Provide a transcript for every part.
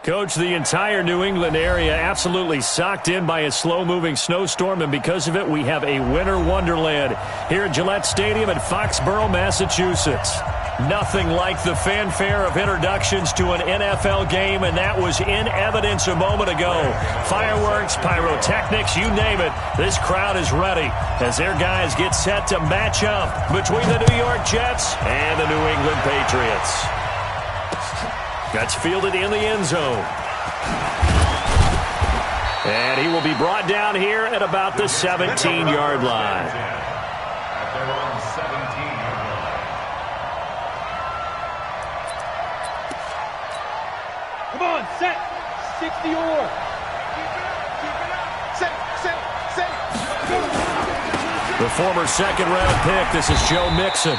Coach, the entire New England area absolutely socked in by a slow-moving snowstorm, and because of it, we have a winter wonderland here at Gillette Stadium in Foxborough, Massachusetts. Nothing like the fanfare of introductions to an NFL game, and that was in evidence a moment ago. Fireworks, pyrotechnics, you name it. This crowd is ready as their guys get set to match up between the New York Jets and the New England Patriots. That's fielded in the end zone. And he will be brought down here at about the 17-yard line. Come on, set. 60 or. Set. The former second-round pick, this is Joe Mixon.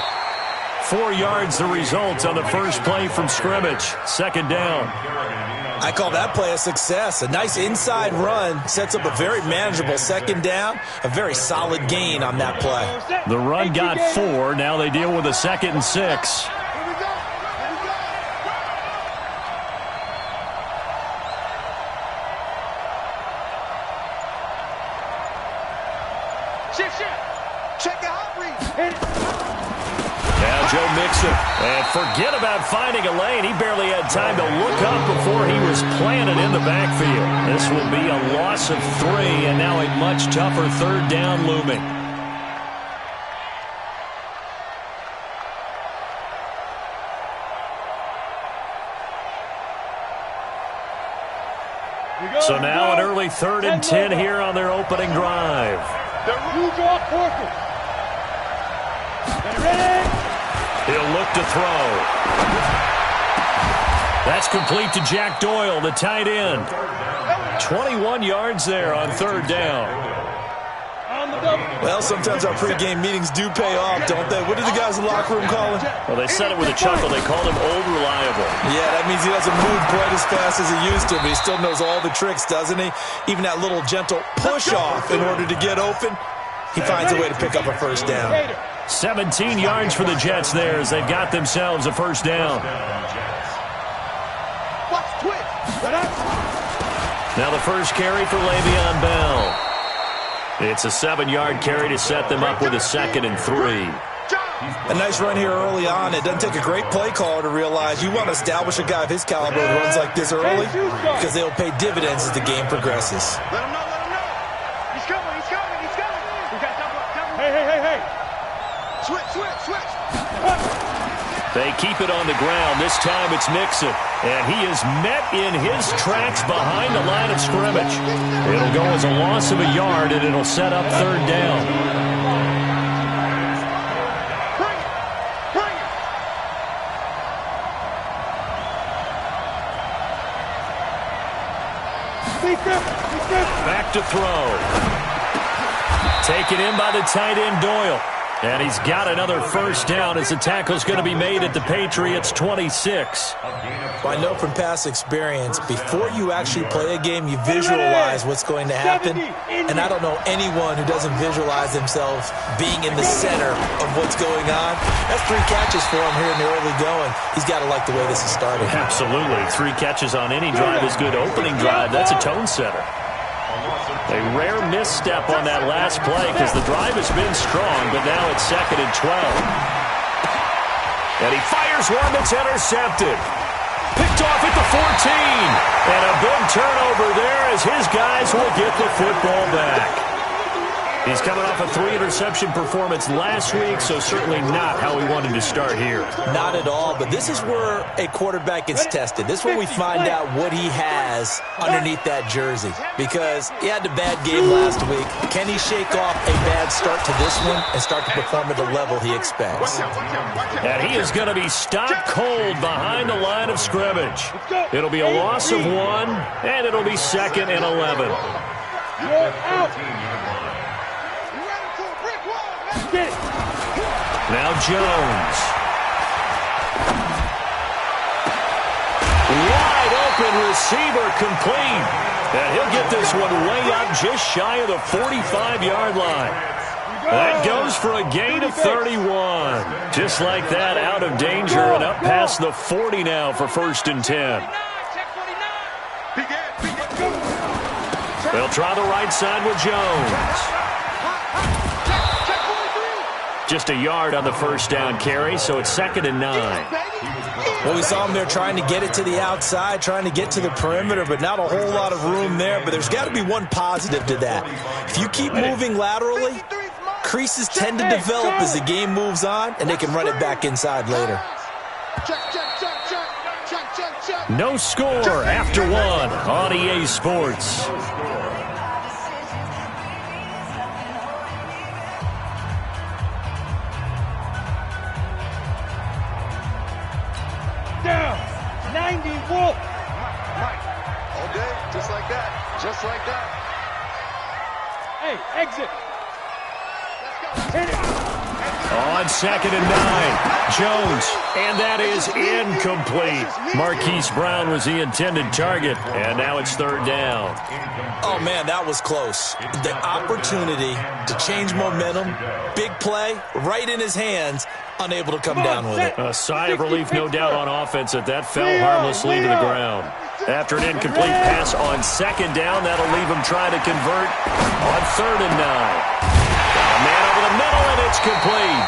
4 yards the result on the first play from scrimmage. Second down. I call that play a success. A nice inside run sets up a very manageable second down. A very solid gain on that play. The run got 4. Now they deal with a 2nd and 6. Joe Mixon. And forget about finding a lane. He barely had time to look up before he was planted in the backfield. This will be a loss of 3, and now a much tougher third down looming. So now an early 3rd and 10 here on their opening drive. He'll look to throw. That's complete to Jack Doyle, the tight end. 21 yards there on 3rd down. Well, sometimes our pregame meetings do pay off, don't they? What do the guys in the locker room call him? Well, they said it with a chuckle. They called him Old Reliable. Yeah, that means he doesn't move quite as fast as he used to, but he still knows all the tricks, doesn't he? Even that little gentle push-off in order to get open, he finds a way to pick up a first down. 17 yards for the Jets there as they've got themselves a first down. Now the first carry for Le'Veon Bell. It's a 7-yard carry to set them up with a 2nd and 3. A nice run here early on. It doesn't take a great play caller to realize you want to establish a guy of his caliber who runs like this early because they'll pay dividends as the game progresses. Let him know. He's coming. We got double. Hey. Switch. They keep it on the ground. This time it's Mixon. And he is met in his tracks behind the line of scrimmage. It'll go as a loss of a yard, and it'll set up 3rd down. Back to throw. Taken in by the tight end, Doyle. And he's got another first down as the tackle's going to be made at the Patriots' 26. Well, I know from past experience, before you actually play a game, you visualize what's going to happen. And I don't know anyone who doesn't visualize themselves being in the center of what's going on. That's 3 catches for him here in the early going. He's got to like the way this is starting. Absolutely. 3 catches on any drive is good. Opening drive, that's a tone setter. A rare misstep on that last play because the drive has been strong, but now it's 2nd and 12. And he fires one that's intercepted. Picked off at the 14. And a big turnover there as his guys will get the football back. He's coming off a 3-interception performance last week, so certainly not how he wanted to start here. Not at all, but this is where a quarterback gets tested. This is where we find out what he has underneath that jersey. Because he had a bad game last week. Can he shake off a bad start to this one and start to perform at the level he expects? And he is going to be stopped cold behind the line of scrimmage. It'll be a loss of 1, and it'll be 2nd and 11. Now Jones. Wide open receiver complete. And he'll get this one way up just shy of the 45-yard line. That goes for a gain of 31. Just like that, out of danger and up past the 40 now for 1st and 10. They'll try the right side with Jones. Just a yard on the first down carry, so it's 2nd and 9. Well, we saw him there trying to get it to the outside, trying to get to the perimeter, but not a whole lot of room there. But there's got to be one positive to that. If you keep moving laterally, creases tend to develop as the game moves on, and they can run it back inside later. No score after 1 on EA Sports. Down. 90 Wolf. All day, just like that. Just like that. Hey, exit. Let's go. Hit it. On 2nd and 9, Jones, and that is incomplete. Marquise Brown was the intended target, and now it's 3rd down. Oh, man, that was close. The opportunity to change momentum, big play, right in his hands, unable to come down with it. A sigh of relief, no doubt, on offense that fell harmlessly to the ground. After an incomplete pass on 2nd down, that'll leave him trying to convert on 3rd and 9. A man over the middle, and it's complete.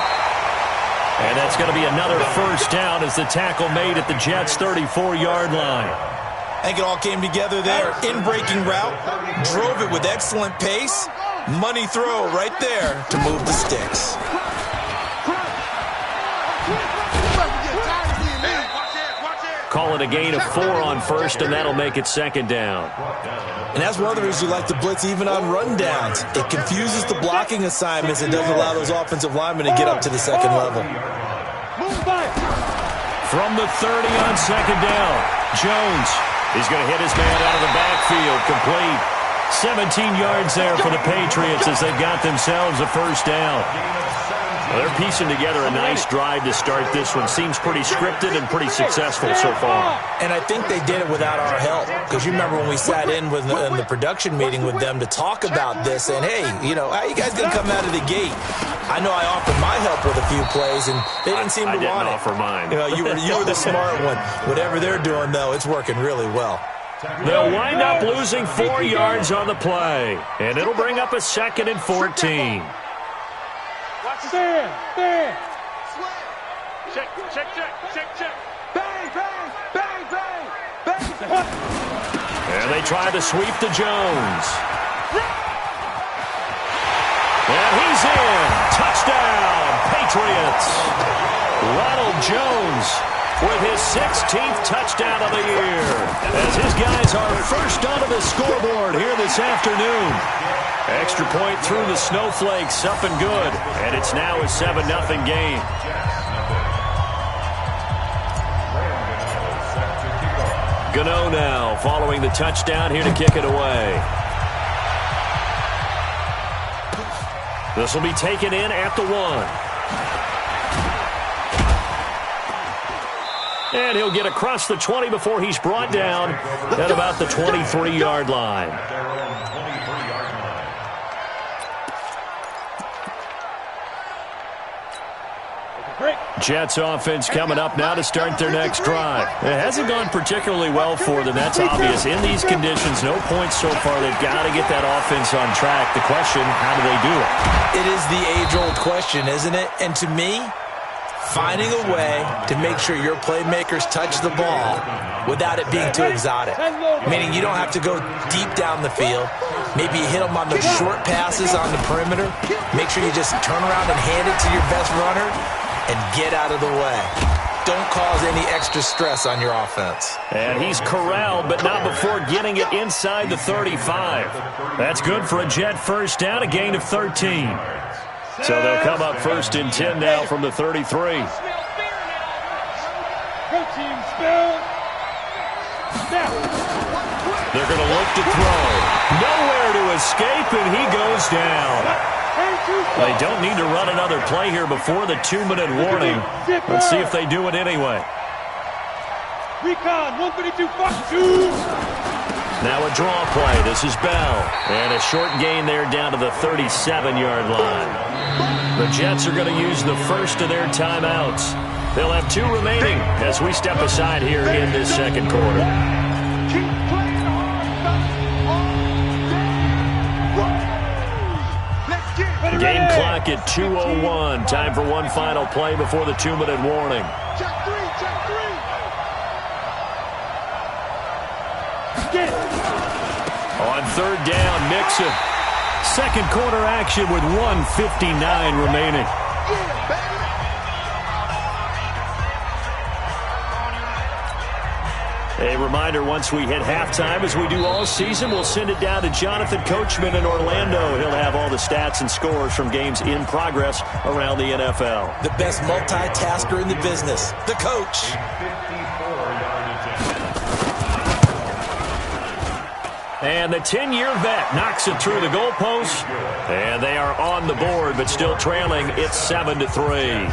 And that's going to be another first down as the tackle made at the Jets' 34-yard line. I think it all came together there. In-breaking route, drove it with excellent pace. Money throw right there to move the sticks. Call it a gain of 4 on 1st, and that'll make it 2nd down. And that's one of the reasons you like to blitz even on rundowns. It confuses the blocking assignments and doesn't allow those offensive linemen to get up to the 2nd level. From the 30 on 2nd down, Jones is going to hit his man out of the backfield, complete. 17 yards there for the Patriots as they've got themselves a first down. Well, they're piecing together a nice drive to start this one. Seems pretty scripted and pretty successful so far. And I think they did it without our help. Because you remember when we sat in the production meeting with them to talk about this, and hey, you know, how you guys going to come out of the gate? I know I offered my help with a few plays, and they didn't seem to want it. I didn't offer mine. You know, you were the smart one. Whatever they're doing, though, it's working really well. They'll wind up losing 4 yards on the play, and it'll bring up a 2nd and 14. Bang. Check. Bang, bang, bang, bang, bang. And they try to sweep to Jones. And he's in. Touchdown, Patriots. Ronald Jones with his 16th touchdown of the year, as his guys are first onto the scoreboard here this afternoon. Extra point through the snowflakes, up and good, and it's now a 7-0 game. Gano now following the touchdown here to kick it away. This will be taken in at the 1. And he'll get across the 20 before he's brought down at about the 23-yard line. Jets offense coming up now to start their next drive. It hasn't gone particularly well for them. That's obvious. In these conditions, no points so far. They've got to get that offense on track. The question, how do they do it? It is the age-old question, isn't it? And to me, finding a way to make sure your playmakers touch the ball without it being too exotic. Meaning you don't have to go deep down the field. Maybe you hit them on the short passes on the perimeter. Make sure you just turn around and hand it to your best runner and get out of the way. Don't cause any extra stress on your offense. And he's corralled, but not before getting it inside the 35. That's good for a Jet first down, a gain of 13. So they'll come up 1st and 10 now from the 33. They're going to look to throw. Nowhere to escape, and he goes down. They don't need to run another play here before the 2-minute warning. Let's see if they do it anyway. Recon 132-2. Now a draw play. This is Bell. And a short gain there down to the 37-yard line. The Jets are going to use the first of their timeouts. They'll have 2 remaining as we step aside here in this second quarter. clock at 2:01. Time for one final play before the 2-minute warning. Check three, check three. Get it. On third down, Mixon. Second quarter action with 1:59 remaining. Yeah, baby. A reminder, once we hit halftime, as we do all season, we'll send it down to Jonathan Coachman in Orlando. He'll have all the stats and scores from games in progress around the NFL. The best multitasker in the business, the coach. And the 10-year vet knocks it through the goalpost. And they are on the board, but still trailing. It's 7-3.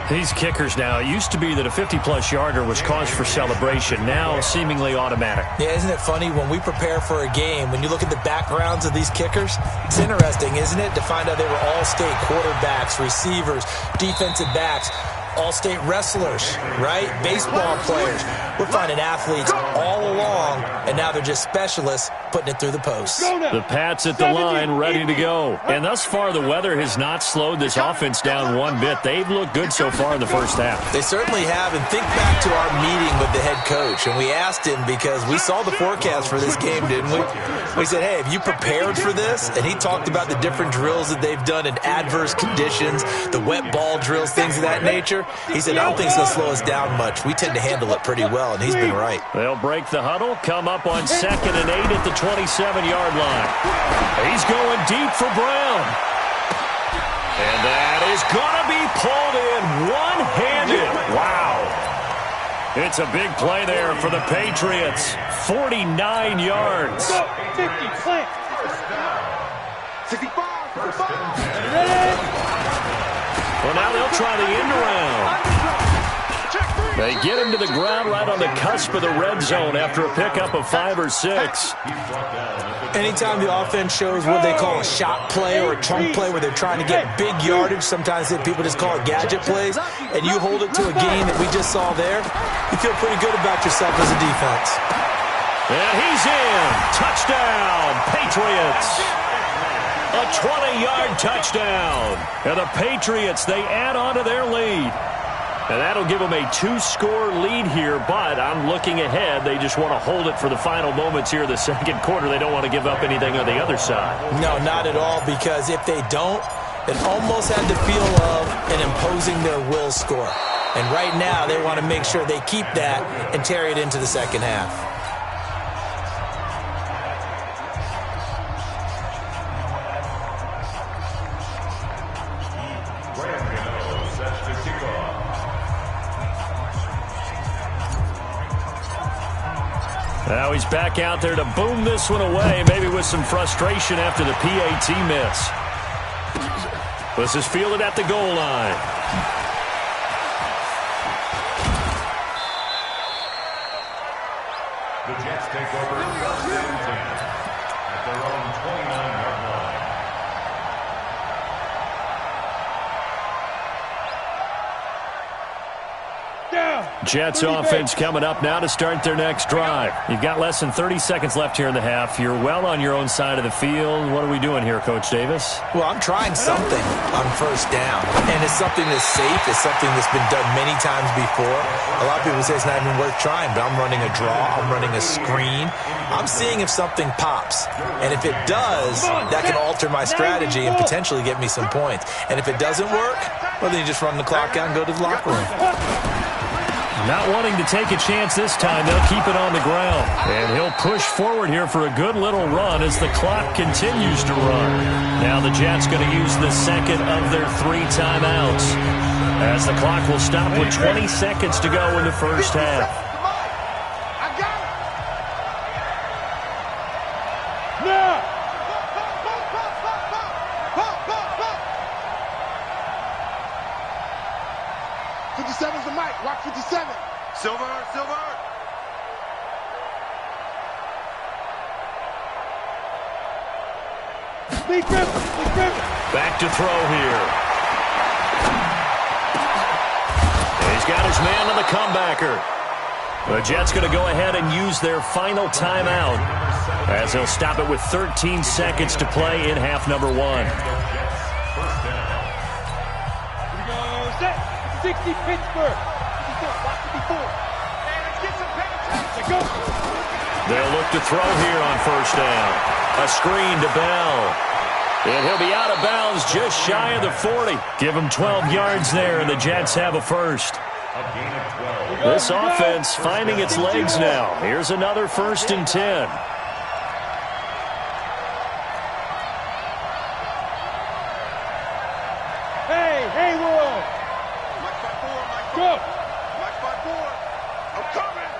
These kickers now, it used to be that a 50-plus yarder was cause for celebration. Now, seemingly automatic. Yeah, isn't it funny when we prepare for a game, when you look at the backgrounds of these kickers, it's interesting, isn't it, to find out they were all-state quarterbacks, receivers, defensive backs, all-state wrestlers, right? Baseball players. We're finding athletes all along, and now they're just specialists putting it through the post. The Pats at the line, ready to go. And thus far, the weather has not slowed this offense down one bit. They've looked good so far in the first half. They certainly have. And think back to our meeting with the head coach, and we asked him because we saw the forecast for this game, didn't we? We said, hey, have you prepared for this? And he talked about the different drills that they've done in adverse conditions, the wet ball drills, things of that nature. He said, I don't think it's going to slow us down much. We tend to handle it pretty well, and he's been right. They'll break the huddle, come up on 2nd and 8 at the 27-yard line. He's going deep for Brown. And that is going to be pulled in one-handed. Wow. It's a big play there for the Patriots. 49 yards. 50, plant. 65. Well, now they'll try the end around. They get him to the ground right on the cusp of the red zone after a pickup of 5 or 6. Anytime the offense shows what they call a shot play or a chunk play where they're trying to get big yardage, sometimes people just call it gadget plays, and you hold it to a gain that we just saw there, you feel pretty good about yourself as a defense. And he's in. Touchdown, Patriots. A 20-yard touchdown. And the Patriots, they add on to their lead. And that'll give them a 2-score lead here, but I'm looking ahead. They just want to hold it for the final moments here of the second quarter. They don't want to give up anything on the other side. No, not at all, because if they don't, it almost had the feel of an imposing their will score. And right now, they want to make sure they keep that and carry it into the second half. Now he's back out there to boom this one away, maybe with some frustration after the PAT miss. This is fielded at the goal line. The Jets take over first and 10 at their own 29-yard line. Jets offense coming up now to start their next drive. You've got less than 30 seconds left here in the half. You're well on your own side of the field. What are we doing here, Coach Davis? Well, I'm trying something on first down, and it's something that's safe. It's something that's been done many times before. A lot of people say it's not even worth trying, but I'm running a draw. I'm running a screen. I'm seeing if something pops, and if it does, that can alter my strategy and potentially get me some points. And if it doesn't work, well, then you just run the clock out and go to the locker room. Not wanting to take a chance this time, they'll keep it on the ground. And he'll push forward here for a good little run as the clock continues to run. Now the Jets going to use the second of their 3 timeouts, as the clock will stop with 20 seconds to go in the first half. I got it. Now. 57's the mic. Watch 57. Silver. Big Griffin. Back to throw here. He's got his man on the comebacker. The Jets going to go ahead and use their final timeout, as they'll stop it with 13 seconds to play in half number 1. 60 Pittsburgh. Watch it before. Hey, let's get some penetration. Go. They'll look to throw here on first down. A screen to Bell. And he'll be out of bounds just shy of the 40. Give him 12 yards there, and the Jets have a first. A gain of 12. This offense finding its legs now. Here's another 1st and 10. Hey, Will. Mike 5-4, Go. Mike 5-4. I'm coming.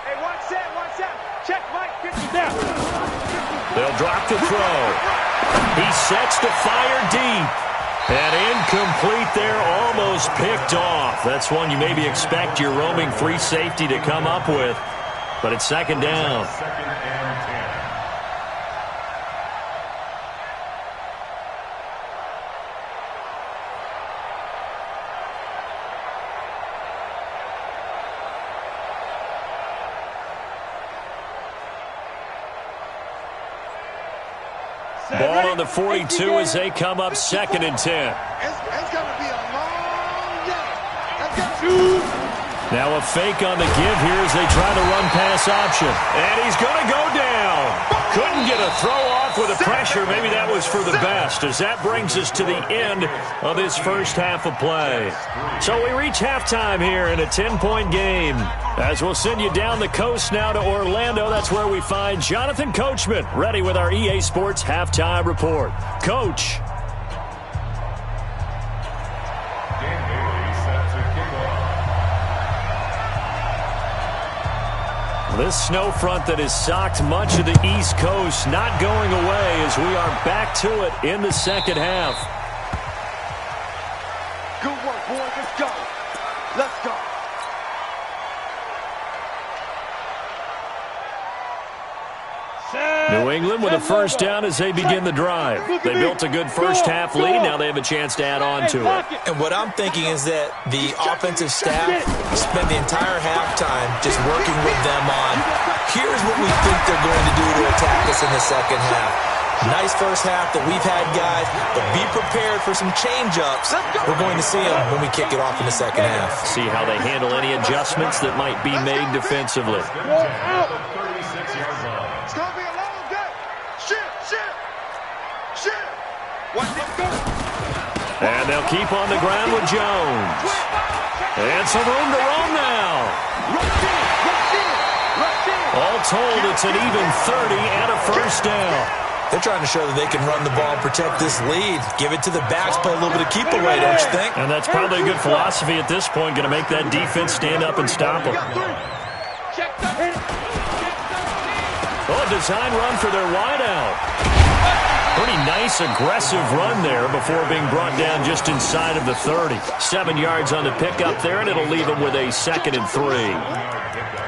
Hey, one set. Check Mike. 50 down. They'll drop the throw. He sets to fire deep. And incomplete there, almost picked off. That's one you maybe expect your roaming free safety to come up with. But it's 2nd down. 2nd and 10. Ball on the 42 as they come up 2nd and 10. It's going to be a long day. Let's go. Now a fake on the give here as they try the run-pass option. And he's going to go down. Couldn't get a throw off with the pressure. Maybe that was for the best, as that brings us to the end of this first half of play. So we reach halftime here in a 10-point game. As we'll send you down the coast now to Orlando, that's where we find Jonathan Coachman, ready with our EA Sports Halftime Report. Coach. Dan Haley set to kick off. This snow front that has socked much of the East Coast not going away as we are back to it in the second half. Good work, boys. Let's go. Let's go. New England with a first down as they begin the drive. They built a good first half lead. Now they have a chance to add on to it. And what I'm thinking is that the offensive staff spent the entire halftime just working with them on, here's what we think they're going to do to attack us in the second half. Nice first half that we've had, guys, but be prepared for some change-ups. We're going to see them when we kick it off in the second half. See how they handle any adjustments that might be made defensively. 36-yard line. It's going to be a long day. Shit. Let's go. And they'll keep on the ground with Jones. And some room to roam now. All told, it's an even 30 and a first down. They're trying to show that they can run the ball and protect this lead. Give it to the backs, play a little bit of keep away, don't you think? And that's probably a good philosophy at this point, going to make that defense stand up and stop them. Oh, a design run for their wideout. Pretty nice, aggressive run there before being brought down just inside of the 30. 7 yards on the pickup there, and it'll leave them with a 2nd and 3.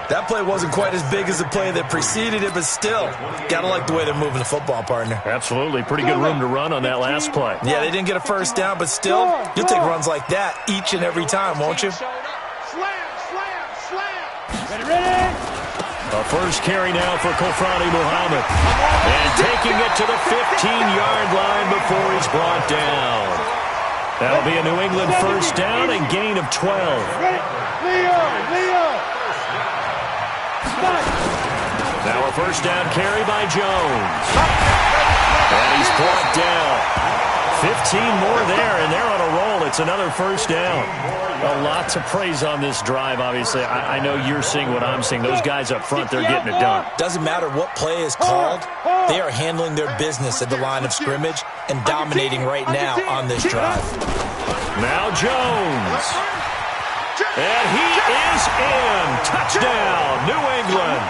That play wasn't quite as big as the play that preceded it, but still, gotta like the way they're moving the football, partner. Absolutely. Pretty good room to run on that last play. Yeah, they didn't get a first down, but still, you'll take runs like that each and every time, won't you? Slam. Ready? A first carry now for Kofrani Muhammad. And taking it to the 15-yard line before he's brought down. That'll be a New England first down and gain of 12. Ready? Leo. Now a first down carry by Jones. And he's brought down. 15 more there, and they're on a roll. It's another first down. A lot to praise on this drive, obviously. I know you're seeing what I'm seeing. Those guys up front, they're getting it done. Doesn't matter what play is called. They are handling their business at the line of scrimmage and dominating right now on this drive. Now Jones. And he is in. Touchdown, New England.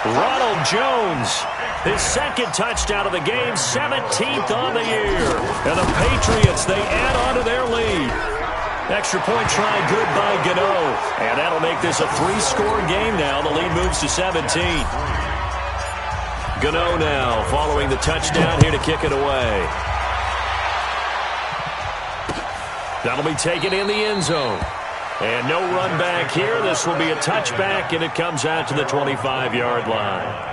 Ronald Jones, his 2nd touchdown of the game, 17th on the year. And the Patriots, they add on to their lead. Extra point try good by Gano. And that'll make this a 3-score game now. The lead moves to 17. Gano now following the touchdown here to kick it away. That'll be taken in the end zone. And no run back here. This will be a touchback, and it comes out to the 25-yard line.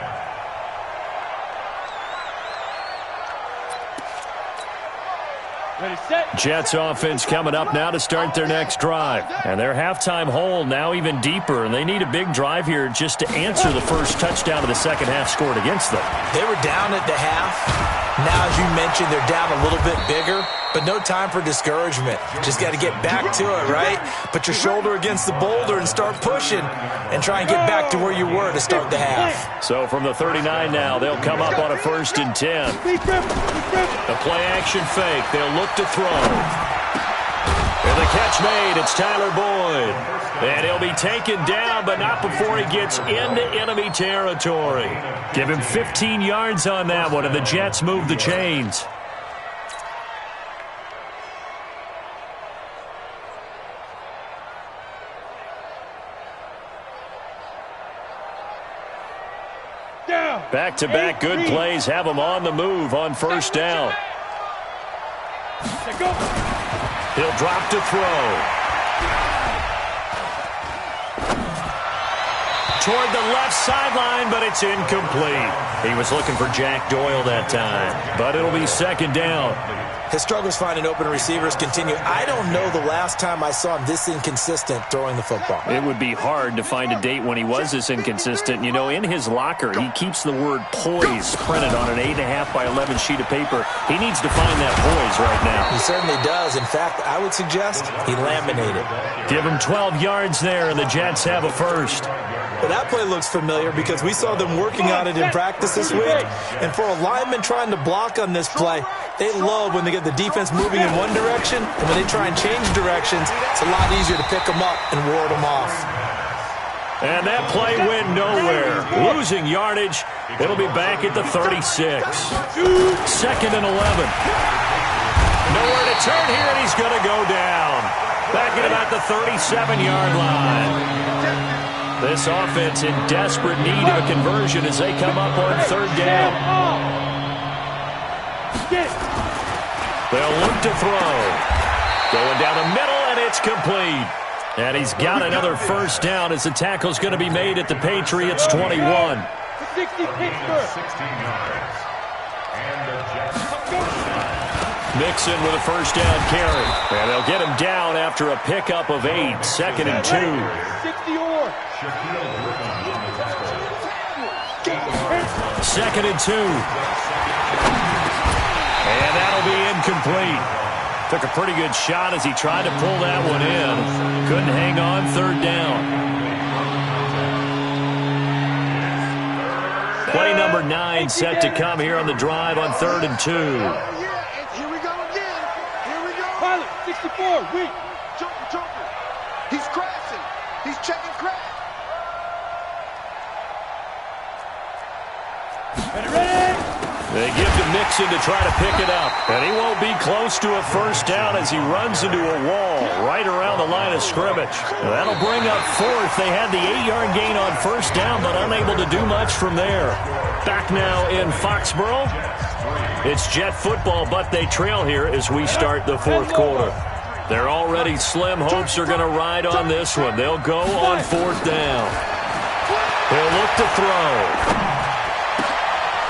Jets offense coming up now to start their next drive. And their halftime hole now even deeper, and they need a big drive here just to answer the first touchdown of the second half scored against them. They were down at the half. Now, as you mentioned, they're down a little bit bigger, but no time for discouragement. Just got to get back to it, right? Put your shoulder against the boulder and start pushing and try and get back to where you were to start the half. So from the 39 now, they'll come up on a 1st and 10. The play-action fake. They'll look to throw. And the catch made. It's Tyler Boyd. And he'll be taken down, but not before he gets into enemy territory. Give him 15 yards on that one, and the Jets move the chains. Back-to-back good plays have him on the move on 1st down. He'll drop to throw. Toward the left sideline, but it's incomplete. He was looking for Jack Doyle that time, but it'll be 2nd down. His struggles finding open receivers continue. I don't know the last time I saw him this inconsistent throwing the football. It would be hard to find a date when he was this inconsistent. You know, in his locker, he keeps the word poise printed on an 8.5 by 11 sheet of paper. He needs to find that poise right now. He certainly does. In fact, I would suggest he laminated. Give him 12 yards there, and the Jets have a 1st. Well, that play looks familiar because we saw them working on it in practice this week. And for a lineman trying to block on this play, they love when they get the defense moving in one direction, and when they try and change directions, it's a lot easier to pick them up and ward them off. And that play went nowhere. Losing yardage. It'll be back at the 36. 2nd and 11. Nowhere to turn here, and he's going to go down. Back at about the 37-yard line. This offense in desperate need of a conversion as they come up on 3rd down. They'll look to throw. Going down the middle, and it's complete. And he's got another 1st down as the tackle's going to be made at the Patriots' 21. 16 yards. And the Jets. Mixon with a 1st down carry. And they'll get him down after a pickup of 8. 2nd and 2. 2nd and 2. And that'll be incomplete. Took a pretty good shot as he tried to pull that one in. Couldn't hang on 3rd down. Play number 9 set to come here on the drive on 3rd and 2. Here we go again. Here we go. Pilot, 64, weak. Joker. He's crashing. He's checking crash. Ready? They give to Mixon to try to pick it up. And he won't be close to a 1st down as he runs into a wall right around the line of scrimmage. That'll bring up 4th. They had the 8-yard gain on 1st down, but unable to do much from there. Back now in Foxborough. It's Jet football, but they trail here as we start the 4th quarter. They're already slim hopes are going to ride on this one. They'll go on 4th down. They'll look to throw.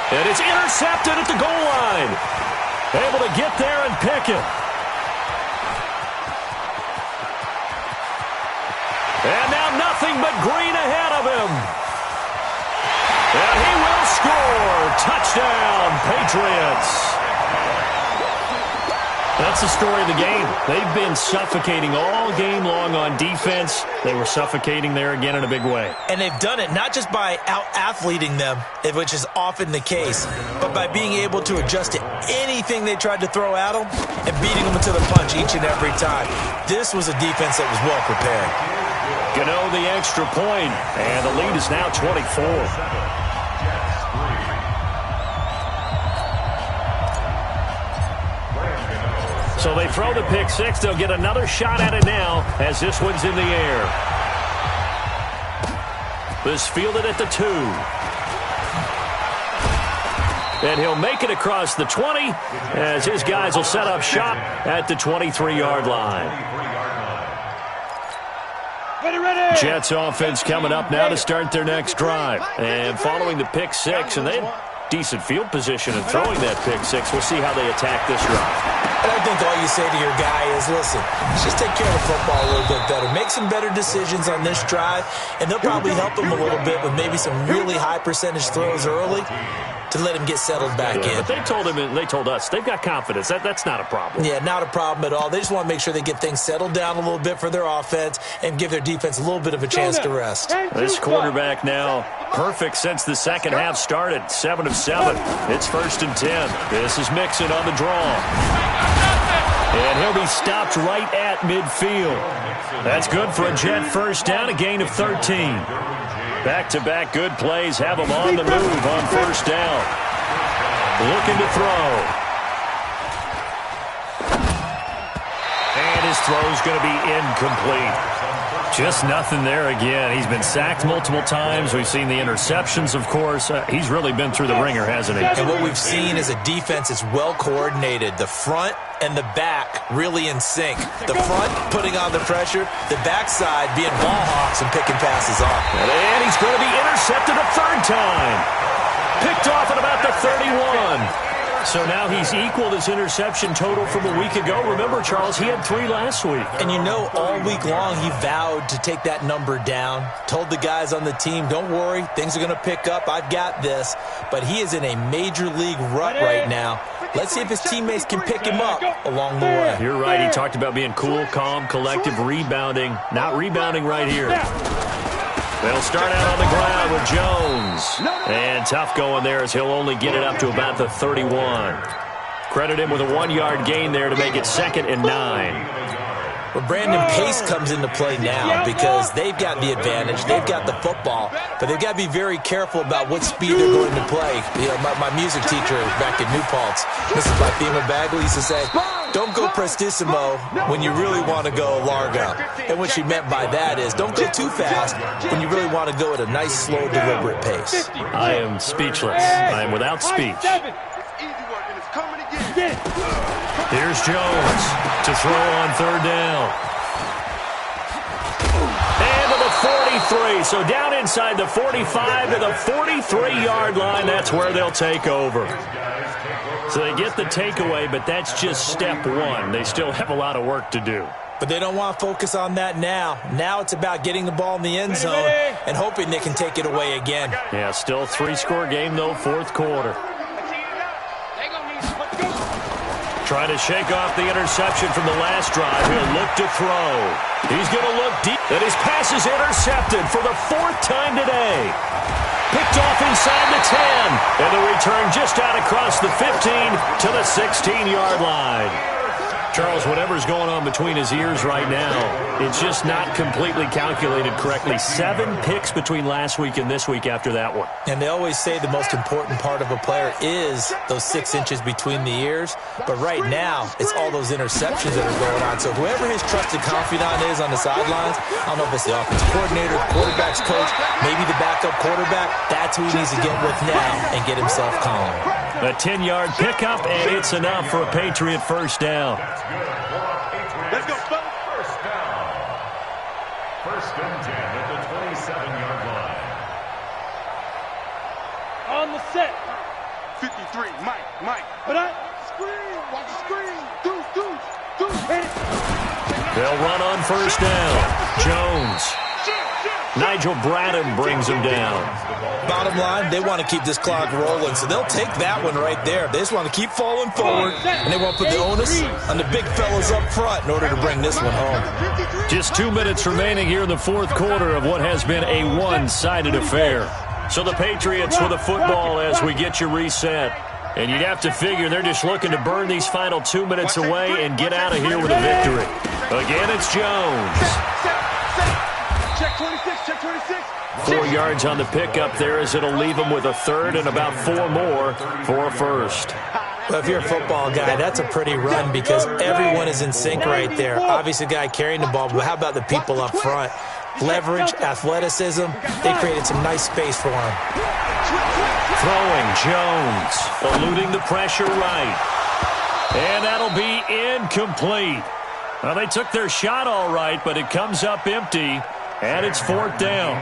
And it's intercepted at the goal line. Able to get there and pick it. And now nothing but green ahead of him. And he will score. Touchdown, Patriots. That's the story of the game. They've been suffocating all game long on defense. They were suffocating there again in a big way. And they've done it not just by out-athleting them, which is often the case, but by being able to adjust to anything they tried to throw at them and beating them to the punch each and every time. This was a defense that was well prepared. Gano the extra point, and the lead is now 24. So they throw the pick 6. They'll get another shot at it now as this one's in the air. This fielded at the 2. And he'll make it across the 20 as his guys will set up shop at the 23-yard line. Ready. Jets offense coming up now to start their next drive. And following the pick 6, and they had decent field position in throwing that pick 6. We'll see how they attack this drive. And I think all you say to your guy is, listen, let's just take care of the football a little bit better. Make some better decisions on this drive, and they'll probably help him a little bit with maybe some really high percentage throws early to let him get settled back in. But they told him, and they told us, they've got confidence. That's not a problem. Yeah, not a problem at all. They just want to make sure they get things settled down a little bit for their offense and give their defense a little bit of a chance to rest. This quarterback now perfect since the second half started. 7 of 7. It's 1st and 10. This is Mixon on the draw. And he'll be stopped right at midfield. That's good for a Jet first down, a gain of 13. Back-to-back good plays have him on the move on first down. Looking to throw. And his throw's going to be incomplete. Just nothing there again. He's been sacked multiple times. We've seen the interceptions, of course. He's really been through the ringer, hasn't he? And what we've seen is a defense that's well coordinated. The front and the back really in sync. The front putting on the pressure, the backside being ball hawks and picking passes off. And he's going to be intercepted a third time. Picked off at about the 31. So now he's equaled his interception total from a week ago. Remember, Charles, he had 3 last week. And you know, all week long he vowed to take that number down. Told the guys on the team, don't worry, things are going to pick up. I've got this. But he is in a major league rut right now. Let's see if his teammates can pick him up along the way. You're right. He talked about being cool, calm, collective, rebounding. Not rebounding right here. They'll start out on the ground with Jones. And tough going there as he'll only get it up to about the 31. Credit him with a 1-yard gain there to make it 2nd and 9. Well, Brandon, pace comes into play now because they've got the advantage. They've got the football, but they've got to be very careful about what speed they're going to play. You know, my music teacher back in New Paltz, Mrs. Fatima Bagley, used to say, don't go prestissimo when you really want to go largo. And what she meant by that is don't go too fast when you really want to go at a nice, slow, deliberate pace. I am speechless. I am without speech. Here's Jones to throw on 3rd down. And to the 43. So down inside the 45 to the 43-yard line. That's where they'll take over. So they get the takeaway, but that's just step 1. They still have a lot of work to do. But they don't want to focus on that now. Now it's about getting the ball in the end zone and hoping they can take it away again. Yeah, still 3-score game, though, 4th quarter. Trying to shake off the interception from the last drive. He'll look to throw. He's going to look deep. And his pass is intercepted for the 4th time today. Picked off inside the 10. And the return just out across the 15 to the 16-yard line. Charles, whatever's going on between his ears right now, it's just not completely calculated correctly. 7 picks between last week and this week after that one. And they always say the most important part of a player is those 6 inches between the ears. But right now, it's all those interceptions that are going on. So whoever his trusted confidant is on the sidelines, I don't know if it's the offensive coordinator, the quarterback's coach, maybe the backup quarterback, that's who he needs to get with now and get himself calm. A 10-yard pickup, and it's enough for a Patriot first down. Let's go, First down. 1st and 10 at the 27-yard line. On the set. 53, Mike. But Screen, watch the screen. Deuce. hit it. They'll run on first down. Jones. Nigel Bradham brings him down. Bottom line, they want to keep this clock rolling, so they'll take that one right there. They just want to keep falling forward, and they want to put the onus on the big fellas up front in order to bring this one home. Just 2 minutes remaining here in the 4th quarter of what has been a one-sided affair. So the Patriots with the football as we get you reset. And you'd have to figure they're just looking to burn these final 2 minutes away and get out of here with a victory. Again, it's Jones. Check 26. 4 yards on the pickup there as it'll leave them with a 3rd and about 4 more for a 1st. Well, if you're a football guy, that's a pretty run because everyone is in sync right there. Obviously, the guy carrying the ball, but how about the people up front? Leverage, athleticism, they created some nice space for him. Throwing, Jones, eluding the pressure right. And that'll be incomplete. Well, they took their shot all right, but it comes up empty. And it's 4th down.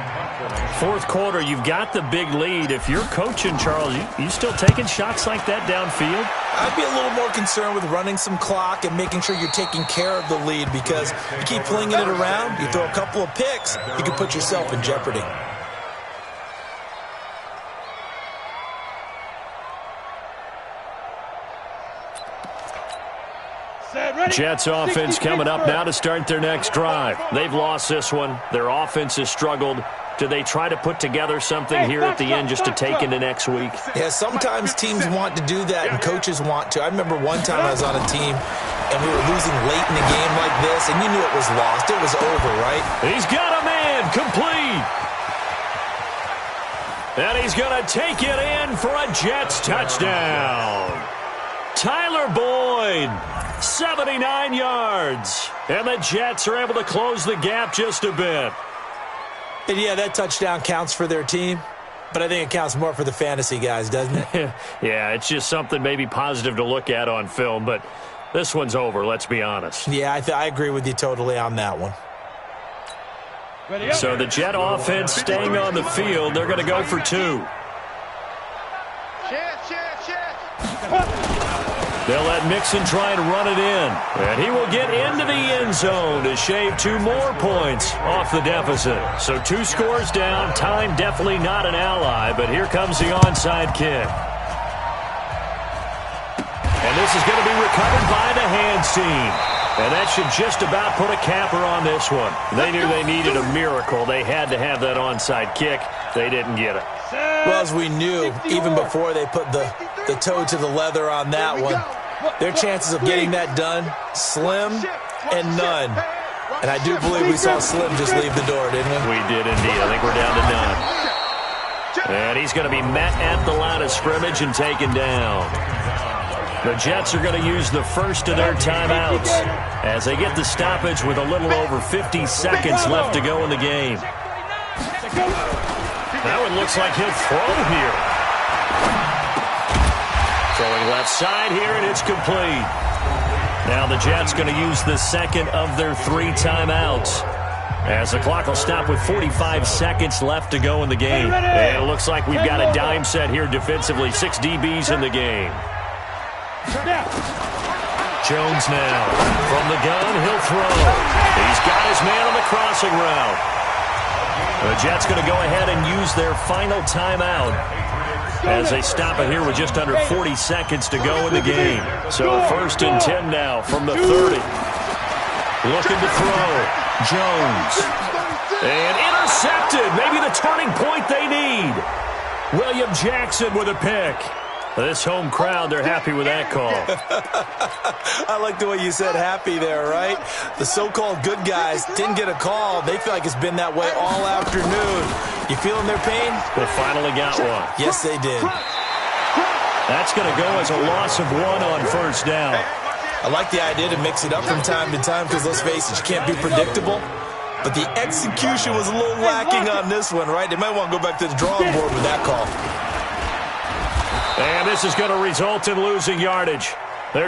4th quarter, you've got the big lead. If you're coaching, Charles, you still taking shots like that downfield? I'd be a little more concerned with running some clock and making sure you're taking care of the lead, because you keep flinging it around, you throw a couple of picks, you can put yourself in jeopardy. Jets offense coming up now to start their next drive. They've lost this one. Their offense has struggled. Do they try to put together something here at the end just to take into next week? Yeah, sometimes teams want to do that and coaches want to. I remember one time I was on a team and we were losing late in a game like this, and you knew it was lost. It was over, right? He's got a man complete. And he's going to take it in for a Jets touchdown. Tyler Boyd, 79 yards. And the Jets are able to close the gap just a bit. And yeah, that touchdown counts for their team, but I think it counts more for the fantasy guys, doesn't it? Yeah, it's just something maybe positive to look at on film, but this one's over, let's be honest. Yeah, I agree with you totally on that one. So the Jet offense staying on the field. They're going to go for 2. They'll let Mixon try and run it in. And he will get into the end zone to shave 2 more points off the deficit. So 2 scores down. Time definitely not an ally, but here comes the onside kick. And this is going to be recovered by the hands team. And that should just about put a capper on this one. They knew they needed a miracle. They had to have that onside kick. They didn't get it. Well, as we knew, even before they put the toe to the leather on that one, their chances of getting that done, slim and none. And I do believe we saw Slim just leave the door, didn't we? We did indeed. I think we're down to none. And he's going to be met at the line of scrimmage and taken down. The Jets are going to use the first of their timeouts as they get the stoppage with a little over 50 seconds left to go in the game. That one looks like he'll throw here. Throwing left side here, and it's complete. Now the Jets going to use the second of their 3 timeouts as the clock will stop with 45 seconds left to go in the game. And it looks like we've got a dime set here defensively. 6 DBs in the game. Jones now. From the gun, he'll throw. He's got his man on the crossing route. The Jets going to go ahead and use their final timeout as they stop it here with just under 40 seconds to go in the game. So 1st and 10 now from the 30. Looking to throw. Jones. And intercepted. Maybe the turning point they need. William Jackson with a pick. This home crowd, they're happy with that call. I like the way you said happy there, right? The so-called good guys didn't get a call. They feel like it's been that way all afternoon. You feeling their pain? They finally got one. Yes, they did. That's going to go as a loss of 1 on 1st down. I like the idea to mix it up from time to time because, let's face it, you can't be predictable. But the execution was a little lacking on this one, right? They might want to go back to the drawing board with that call. And this is going to result in losing yardage.